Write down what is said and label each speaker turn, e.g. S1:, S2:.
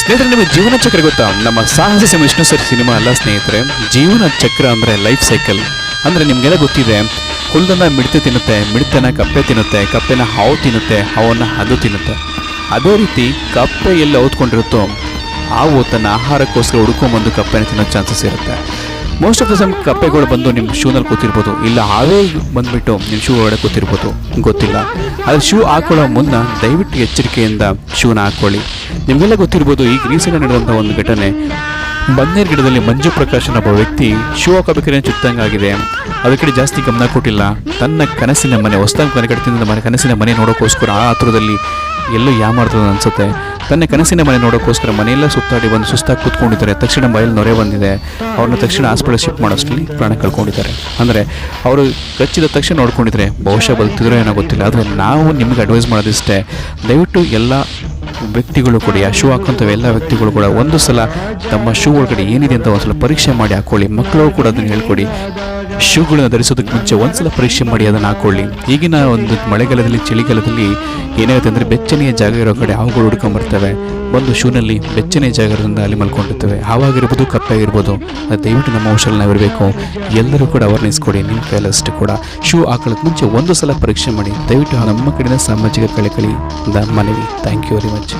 S1: ಸ್ನೇಹಿತರೆ, ನಿಮಗೆ ಜೀವನ ಚಕ್ರ ಗೊತ್ತಾ? ನಮ್ಮ ಸಾಹಸ ವಿಷ್ಣು ಸರ್ ಸಿನಿಮಾ ಅಲ್ಲ ಸ್ನೇಹಿತರೆ, ಜೀವನ ಚಕ್ರ ಅಂದರೆ ಲೈಫ್ ಸೈಕಲ್. ಅಂದರೆ ನಿಮಗೆಲ್ಲ ಗೊತ್ತಿದೆ, ಹುಲ್ಲನ್ನು ಮಿಡತೆ ತಿನ್ನುತ್ತೆ, ಮಿಡತೆನ ಕಪ್ಪೆ ತಿನ್ನುತ್ತೆ, ಕಪ್ಪೆನ ಹಾವು ತಿನ್ನುತ್ತೆ, ಹಾವನ್ನು ಅದು ತಿನ್ನುತ್ತೆ. ಅದೇ ರೀತಿ ಕಪ್ಪೆ ಎಲ್ಲಿ ಔತ್ಕೊಂಡಿರುತ್ತೋ ಹಾವು ತನ್ನ ಆಹಾರಕ್ಕೋಸ್ಕರ ಹುಡ್ಕೊಂಬಂದು ಕಪ್ಪೆನ ತಿನ್ನೋ ಚಾನ್ಸಸ್ ಇರುತ್ತೆ. ಮೋಸ್ಟ್ ಆಫ್ ದ ಟೈಮ್ ಕಪ್ಪೆಗಳು ಬಂದು ನಿಮ್ಮ ಶೂನಲ್ಲಿ ಕೂತಿರ್ಬೋದು, ಇಲ್ಲ ಹಾವೇ ಬಂದುಬಿಟ್ಟು ನಿಮ್ಮ ಶೂ ಒಳಗಡೆ ಕೂತಿರ್ಬೋದು, ಗೊತ್ತಿಲ್ಲ. ಆದರೆ ಶೂ ಹಾಕೊಳ್ಳೋ ಮುನ್ನ ದಯವಿಟ್ಟು ಎಚ್ಚರಿಕೆಯಿಂದ ಶೂನ ಹಾಕ್ಕೊಳ್ಳಿ. ನಿಮಗೆಲ್ಲ ಗೊತ್ತಿರ್ಬೋದು, ಈಗ ರೀಸೆಂಟ್ ನಡೆದಂಥ ಒಂದು ಘಟನೆ, ಬನ್ನೇರು ಗಿಡದಲ್ಲಿ ಮಂಜು ಪ್ರಕಾಶನ್ ಒಬ್ಬ ವ್ಯಕ್ತಿ ಶೂ ಹಾಕೋಬೇಕಾದ್ರೆ ಚುತ್ತಂಗಾಗಿದೆ, ಅದ್ರ ಕಡೆ ಜಾಸ್ತಿ ಗಮನ ಕೊಟ್ಟಿಲ್ಲ. ತನ್ನ ಕನಸಿನ ಮನೆ, ಹೊಸದಾಗಿ ಮನೆ ಕಟ್ತಿದ್ದ ಮನೆ, ಕನಸಿನ ಮನೆ ನೋಡೋಕ್ಕೋಸ್ಕರ ಆ ಹತ್ರದಲ್ಲಿ ಎಲ್ಲೋ ಯಾಮಾಡ್ತದೆ ಅನಿಸುತ್ತೆ. ತನ್ನ ಕನಸಿನ ಮನೆ ನೋಡೋಕ್ಕೋಸ್ಕರ ಮನೆಯೆಲ್ಲ ಸುತ್ತಾಡಿ ಬಂದು ಸುಸ್ತಾಗಿ ಕೂತ್ಕೊಂಡಿದ್ದಾರೆ. ತಕ್ಷಣ ಮೈಯಲ್ಲಿ ನೊರೆ ಬಂದಿದೆ, ಅವ್ರನ್ನ ತಕ್ಷಣ ಹಾಸ್ಪಿಟಲ್ ಶಿಫ್ಟ್ ಮಾಡೋಷ್ಟರಲ್ಲಿ ಪ್ರಾಣ ಕಳ್ಕೊಂಡಿದ್ದಾರೆ. ಅಂದರೆ ಅವರು ಕಚ್ಚಿದ ತಕ್ಷಣ ನೋಡ್ಕೊಂಡಿದ್ರೆ ಬಹುಶಃ ಬದುಕಿದ್ರೋ ಏನೋ ಗೊತ್ತಿಲ್ಲ. ಆದರೆ ನಾವು ನಿಮಗೆ ಅಡ್ವೈಸ್ ಮಾಡೋದಿಷ್ಟೇ, ದಯವಿಟ್ಟು ಎಲ್ಲ ವ್ಯಕ್ತಿಗಳು ಕೂಡ, ಆ ಶೂ ಹಾಕೋಂಥವು ಎಲ್ಲ ವ್ಯಕ್ತಿಗಳು ಕೂಡ ಒಂದು ಸಲ ತಮ್ಮ ಶೂ ಒಳಗಡೆ ಏನಿದೆ ಅಂತ ಒಂದು ಸಲ ಪರೀಕ್ಷೆ ಮಾಡಿ ಹಾಕ್ಕೊಳ್ಳಿ. ಮಕ್ಕಳು ಕೂಡ ಅದನ್ನು ಹೇಳ್ಕೊಡಿ, ಶೂಗಳನ್ನು ಧರಿಸೋದಕ್ಕೆ ಮುಂಚೆ ಒಂದ್ಸಲ ಪರೀಕ್ಷೆ ಮಾಡಿ ಅದನ್ನು ಹಾಕ್ಕೊಳ್ಳಿ. ಈಗಿನ ಒಂದು ಮಳೆಗಾಲದಲ್ಲಿ, ಚಳಿಗಾಲದಲ್ಲಿ ಏನಾಗುತ್ತೆ ಅಂದರೆ ಬೆಚ್ಚನೆಯ ಜಾಗ ಇರೋ ಕಡೆ ಹಾವುಗಳು ಹುಡ್ಕೊಂಬರ್ತವೆ, ಒಂದು ಶೂನಲ್ಲಿ ಬೆಚ್ಚನೆಯ ಜಾಗ ಇರೋದ್ರಿಂದ ಅಲ್ಲಿ ಮಲ್ಕೊಂಡಿರ್ತವೆ. ಹಾವಾಗಿರ್ಬೋದು, ಕಪ್ಪೆ ಆಗಿರ್ಬೋದು. ಅದು ದಯವಿಟ್ಟು ನಮ್ಮ ಔಷಧಿ ನಾವಿರಬೇಕು. ಎಲ್ಲರೂ ಕೂಡ ಅವೇರ್ನೆಸ್ ಕೊಡಿ. ನಿಮ್ಮ ಕೈಲಷ್ಟು ಕೂಡ ಶೂ ಹಾಕೊಳ್ಳೋಕೆ ಮುಂಚೆ ಒಂದು ಸಲ ಪರೀಕ್ಷೆ ಮಾಡಿ. ದಯವಿಟ್ಟು ನಮ್ಮ ಕಡೆಯಿಂದ ಸಾಮಾಜಿಕ ಕಳಕಳಿಯಿಂದ ಮನವಿ. Thank you very much.